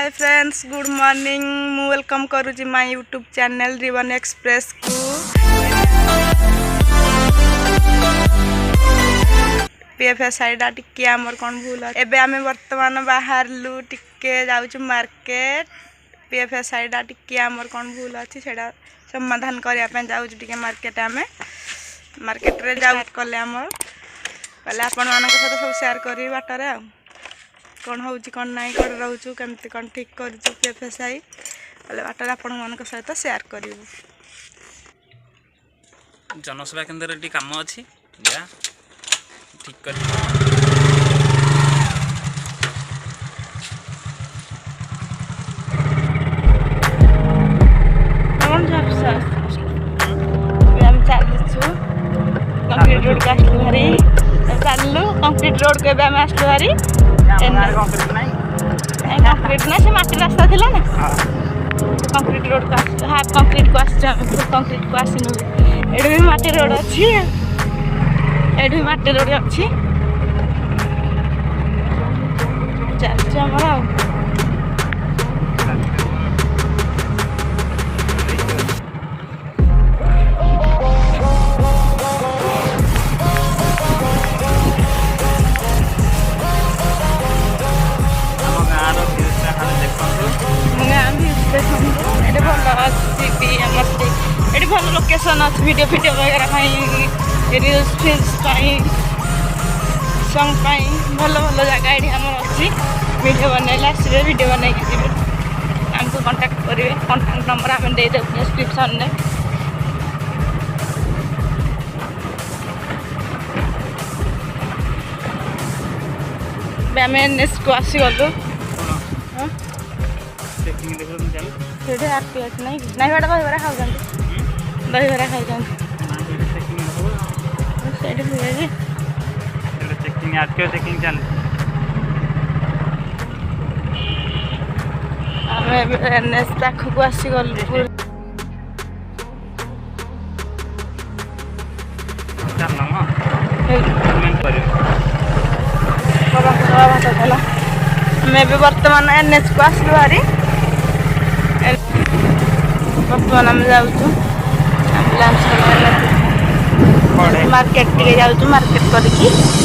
hi friends good morning मु welcome करूची my YouTube channel रिवन express को पीएफएस साइडा टिके आमर कौन भूल एबे आमे वर्तमान बाहरलु टिके जाउछु मार्केट पीएफएस साइडा टिके आमर कौन भूल अछि सेडा समाधान करिया पे जाउछु टिके मार्केट आमे मार्केट रे जाउ कले आमर पहले आपण मानक साथ सब शेयर करी बाटरे आ कौन हो कौन ना कौन रोचु केमती कौन ठीक करूँ पीएफएस आई पहले बाटर आपण मान सहित शेयर करूँ जनसेवा केन्द्र कम अच्छी जा ठीक कर कंक्रीट रोड का भारी चलू कंक्रीट रोड को आसलु भारी कंक्रीट ना से माटी रास्ता थिला ना कंक्रीट रोड को हाफ कंक्रीट को फुल कंक्रीट को आसिनु एडे भी माटी रोड अच्छी एडे भी माटी रोड अच्छी चल हमरा भल लोकेशन अच्छे वीडियो वीडियो वगैरह रिल्स फिल्स सॉन्ग भल भल जगह ये आम अच्छी वीडियो बनैले आसवे वीडियो बनई जी आमको कांटेक्ट करेंगे कांटेक्ट नंबर आम दे डिस्क्रिप्शन में आम एनएस को आसीगलु नहीं नहीं बड़ा दहीबरा खाऊँ दहीबरा खाई चेकिंग चल एनएस पाखक आसीगलु बर्तमान एनएच को आसलु भारी बर्तमान आम जाऊँ एम्बुलेंस मार्केट टे जाऊँ मार्केट करके